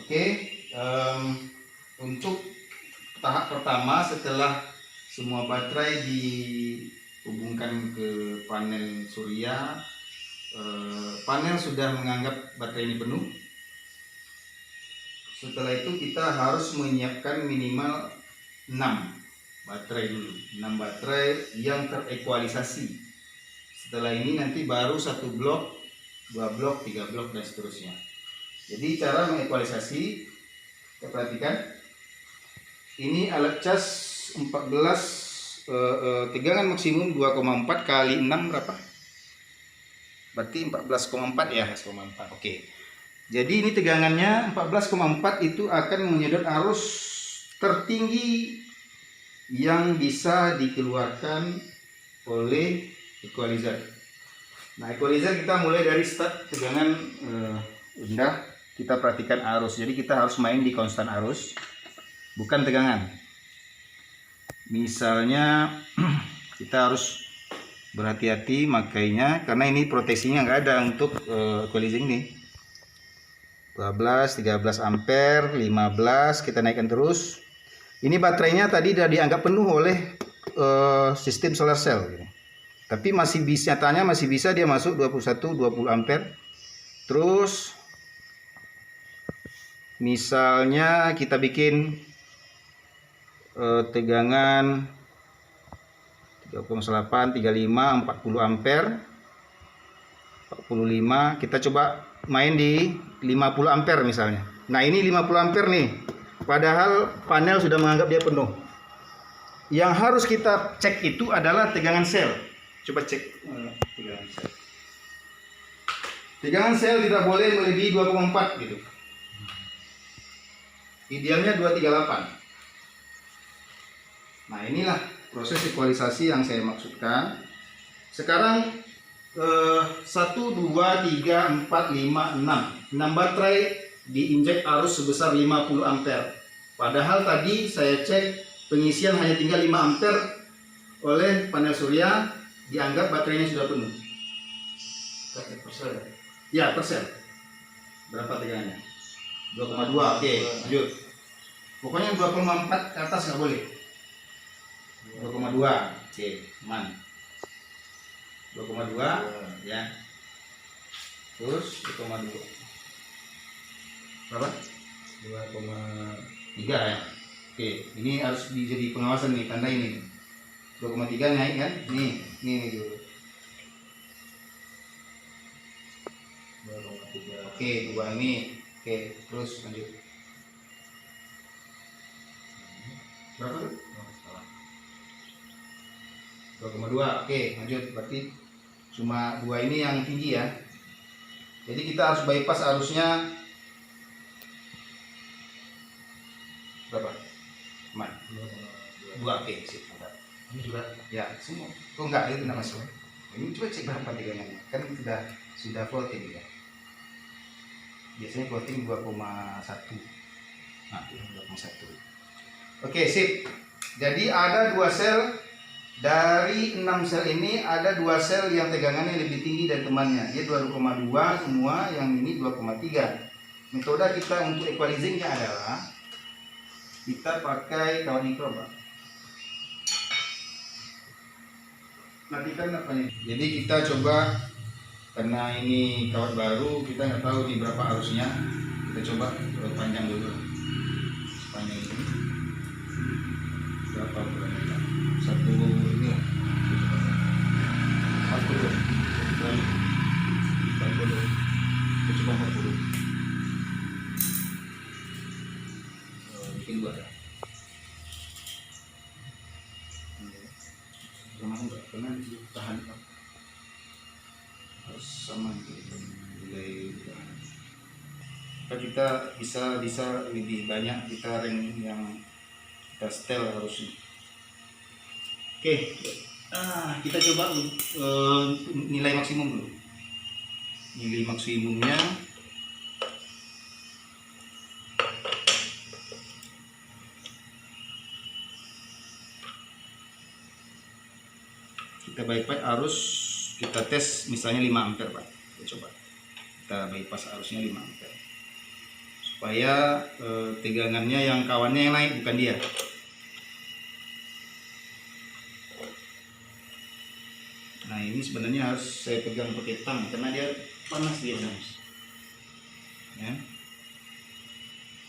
Oke, untuk tahap pertama setelah semua baterai dihubungkan ke panel surya, panel sudah menganggap baterai ini penuh. Setelah itu kita harus menyiapkan minimal 6 baterai dulu, 6 baterai yang terekualisasi. Setelah ini nanti baru 1 blok, 2 blok, 3 blok dan seterusnya. Jadi cara mengekualisasi, kita perhatikan ini alat cas 14 tegangan maksimum 2,4 kali 6 berapa? Berarti 14,4 ya. 14,4. Oke. Jadi ini tegangannya 14,4 itu akan menyedot arus tertinggi yang bisa dikeluarkan oleh equalizer. Nah, equalizer kita mulai dari start tegangan rendah. Kita perhatikan arus. Jadi kita harus main di konstan arus, bukan tegangan. Misalnya kita harus berhati-hati makainya karena ini proteksinya nggak ada untuk equalizer ini. 12, 13 ampere, 15 kita naikkan terus. Ini baterainya tadi sudah dianggap penuh oleh sistem solar cell gitu. Tapi masih bisa, nyatanya masih bisa dia masuk 21, 20 ampere. Terus misalnya kita bikin tegangan 3,8, 35, 40 ampere, 45, kita coba main di 50 ampere misalnya. Nah, ini 50 ampere nih. Padahal panel sudah menganggap dia penuh. Yang harus kita cek itu adalah tegangan sel. Coba cek tegangan sel. Tegangan sel tidak boleh melebihi 2,4 gitu. Idealnya 238. Nah, inilah proses ekualisasi yang saya maksudkan. Sekarang 1, 2, 3, 4, 5, 6 baterai diinjek arus sebesar 50 ampere. Padahal tadi saya cek pengisian hanya tinggal 5 ampere oleh panel surya, dianggap baterainya sudah penuh. Persel ya? Ya, persel. Berapa tegangannya? 2,2. Oke, lanjut. Pokoknya 2,4 ke atas nggak boleh. 2,2. Oke, aman. 2,2 ya. Terus 2,2. Berapa? 2,3 ya. Oke, ini harus jadi pengawasan nih, tanda ini. 2,3 naik kan? Nih dulu. 2,3. Oke, 2 ini. Oke, terus lanjut. Berapa tuh? 2,2. Oke, lanjut. Berarti cuma 2 ini yang tinggi ya. Jadi kita harus bypass arusnya berapa? Aman. 2. Oke, sip. Ini juga ya semua. Oh enggak, itu tidak masuk. Ini coba cek berapa tegangannya. Kan sudah floating ya. Biasanya floating 2,1. Nah, 2,1. Oke, sip. Jadi ada 2 sel. Dari 6 sel ini ada 2 sel yang tegangannya lebih tinggi dari temannya. Dia 2,2 semua, yang ini 2,3. Metode kita untuk equalizingnya adalah kita pakai kawat mikro, Pak. Matikan apa nih? Jadi kita coba, karena ini kawat baru, kita nggak tahu nih berapa arusnya. Kita coba panjang dulu. Panjang ini berapa ukurannya? 1 ini lah. 40. 40. Kita coba 40. Bikin 2 ya. Jangan enggak, karena tahan harus sama gitu. Kita bisa lebih banyak kita ring yang kita setel harusnya. Oke, kita coba nilai maksimum dulu. Nilai maksimumnya kita bypass arus, kita tes misalnya 5 ampere, Pak. Kita coba kita bypass arusnya 5 ampere supaya tegangannya yang kawannya yang naik, bukan dia. Nah ini sebenarnya harus saya pegang pakai tang karena dia panas dia mas. Ya.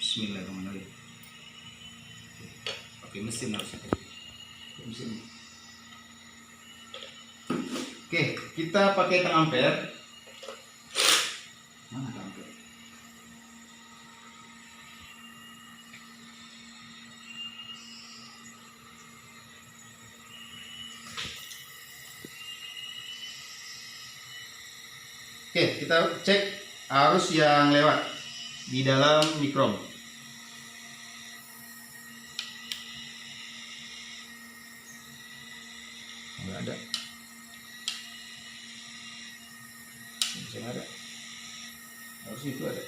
Bismillahirrahmanirrahim. Pakai mesin harus itu. Mesin. Oke, kita pakai tang ampere. Mana tang ampere? Oke, kita cek arus yang lewat di dalam mikron. Nggak ada. Bisa nggak ada. Harus itu ada.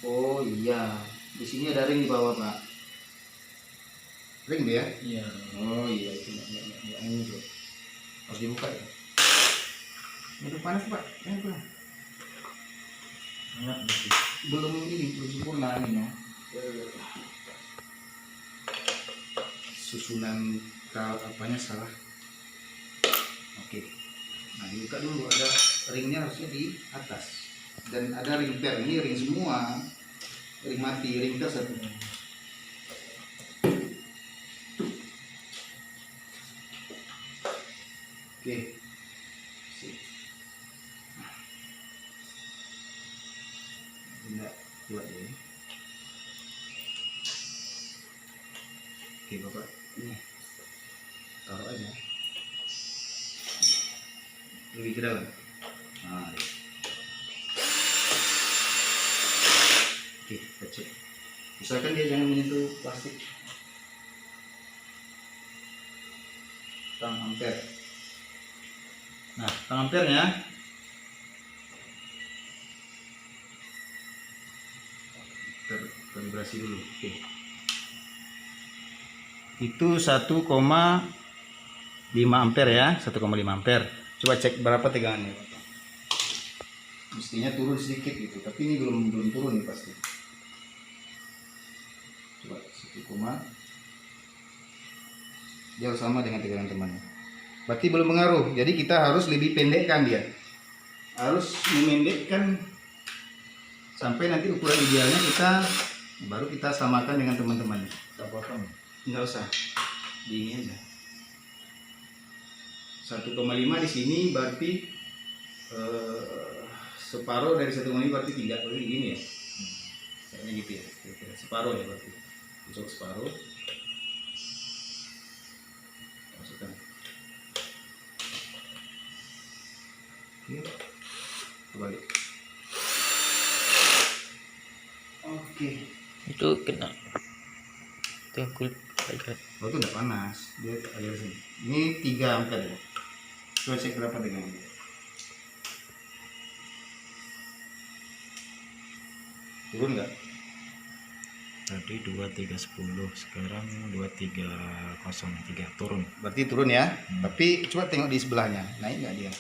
Oh iya, di sini ada ring di bawah pak. Ring dia? Iya. Oh iya itu ini tuh. Harus dibuka ya. Itu panas pak. Belum ini belum sempurna ini ya. Susunan apanya salah. Oke. Nah dibuka dulu, ada ringnya harusnya di atas. Dan ada ring per, ini ring semua. Ring mati, ring per satu. Oke. Tidak buat ya. Oke bapak, ini taruh aja. Lebih ke dalam. Nah, ya. Oke, kita cek. Usahakan dia jangan menyentuh plastik. Tang ampere. Nah, tang amperenya terkalibrasi dulu. Oke. Itu 1,5 ampere ya, 1,5 ampere. Coba cek berapa tegangannya. Mestinya turun sedikit gitu, tapi ini belum turun nih pasti. Coba 1, jauh sama dengan tegangan temannya. Berarti belum pengaruh. Jadi kita harus lebih pendekkan dia. Harus memendekkan sampai nanti ukuran idealnya baru kita samakan dengan teman-temannya. Kita potong. Enggak usah. Di ini aja. 1,5 di sini berarti separuh dari 1,5 berarti 3, berarti gini ya. Kayaknya gitu ya. Kira-kira separuh ya berarti. Untuk separuh. Masukkan. Oke. Kembali. Oke. Itu kena. Itu kulit agak. Oh itu udah panas. Dia air sini. Ini 3 ampere ya. Coba cek berapa tegangannya. Turun nggak? Tadi 2310, sekarang 2303 turun. Berarti turun ya. Tapi coba tengok di sebelahnya, naik nggak dia?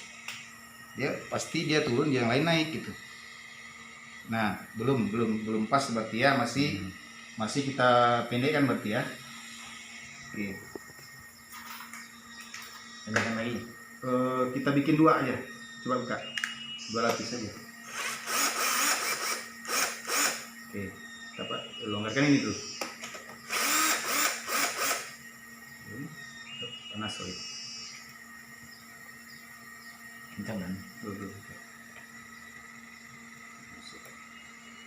Dia pasti dia turun, yang lain naik gitu. Nah, belum pas berarti ya, masih kita pendekkan berarti ya. Oke. Pendekkan lagi. Kita bikin 2 aja. Coba buka. 2 lapis aja. Oke. Dapat longgarkan ini dulu. Panas sorry. Kencang kan? Dulu.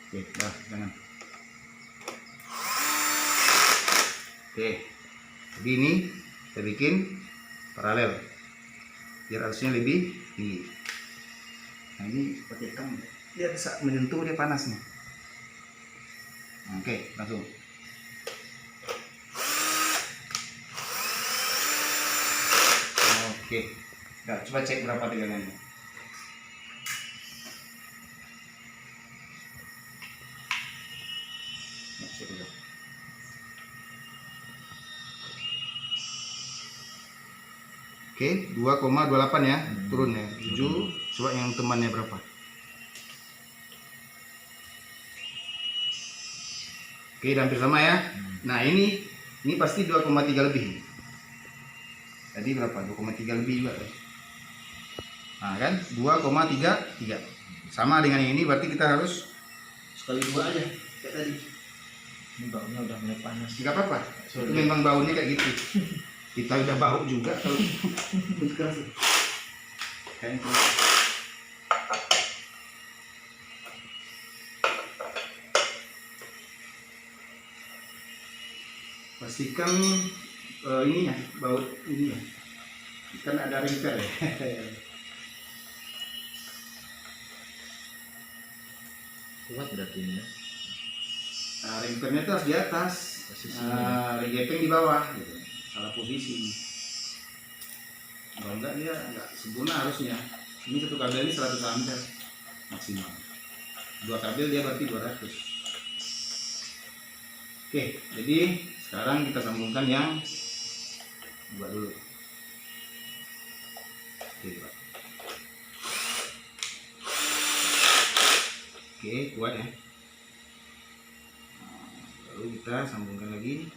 Oke, dah, jangan. Oke. Jadi ini kita bikin paralel. Biar arusnya lebih tinggi. Nah, ini pakai tang. Dia bisa menyentuh, dia panas nih. Oke, langsung. Oke. Nah, coba cek berapa tegangannya. Nah, cek dulu. Oke, 2,28 ya, turun ya. 7, coba yang temannya berapa? Oke, hampir sama ya. Nah, ini pasti 2,3 lebih. Tadi berapa? 2,3 lebih juga. Nah, kan 2,33. Sama dengan yang ini, berarti kita harus sekali 2 aja kayak tadi. Ini baunya udah mulai panas. Enggak apa-apa. Itu memang baunya kayak gitu. Kita udah bau juga kalau keras. Kayak itu. Pastikan ini ya, baut ini ya. Kan ada ringker ya. Kuat berarti ini ya. Nah, ringkernya itu harus di atas. Ring gepeng di bawah gitu. Salah posisi. Kalau enggak dia enggak sempurna harusnya. Ini satu kabel ini 100 ampere maksimal. 2 kabel dia berarti 200. Oke, jadi sekarang kita sambungkan yang 2 dulu. Oke, Pak. Oke, kuat ya. Lalu kita sambungkan lagi.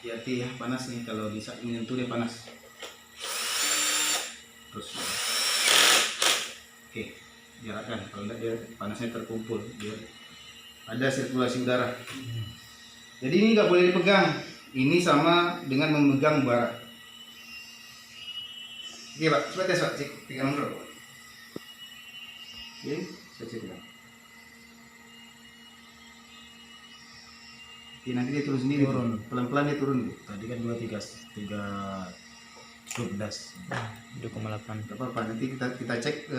Hati-hati ya, panas nih kalau di saat menyentuh dia panas. Terus, oke, jarakkan. Kalau enggak dia panasnya terkumpul, biar ada sirkulasi udara. Jadi ini nggak boleh dipegang. Ini sama dengan memegang bara. Oke Pak, coba tes Pak, cek pegangan dulu. Oke, saya cek dulu. Oke, nanti dia turun sendiri. Turun. Pelan-pelan dia turun. Tadi kan 2,8. Gak apa-apa, nanti kita cek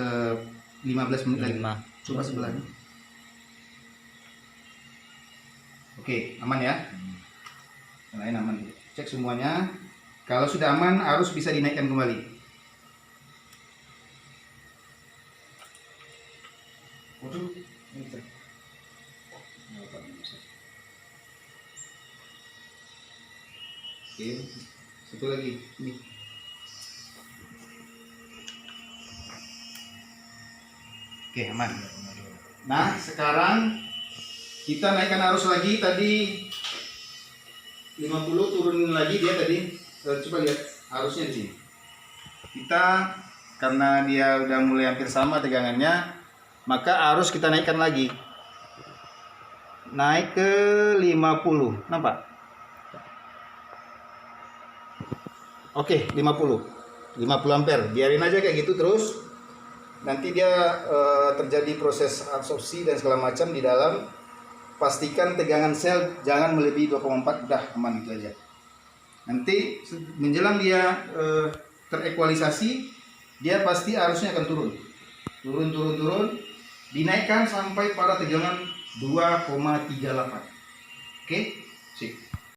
15 menit lagi. 5. Coba sebelahnya. Oke, aman ya. Yang lain aman. Cek semuanya. Kalau sudah aman, arus bisa dinaikkan kembali. Waduh, ini cek. Oke, satu lagi. Ini. Oke, aman. Nah, sekarang kita naikkan arus lagi. Tadi 50 turun lagi dia tadi. Coba lihat arusnya di sini. Kita karena dia udah mulai hampir sama tegangannya, maka arus kita naikkan lagi. Naik ke 50. Nampak? Oke, 50 ampere. Biarin aja kayak gitu terus. Nanti dia terjadi proses absorpsi dan segala macam di dalam. Pastikan tegangan sel jangan melebihi 2,4, udah aman itu aja. Nanti menjelang dia terekualisasi, dia pasti arusnya akan turun. Turun. Dinaikkan sampai pada tegangan 2,38. Oke? Sip.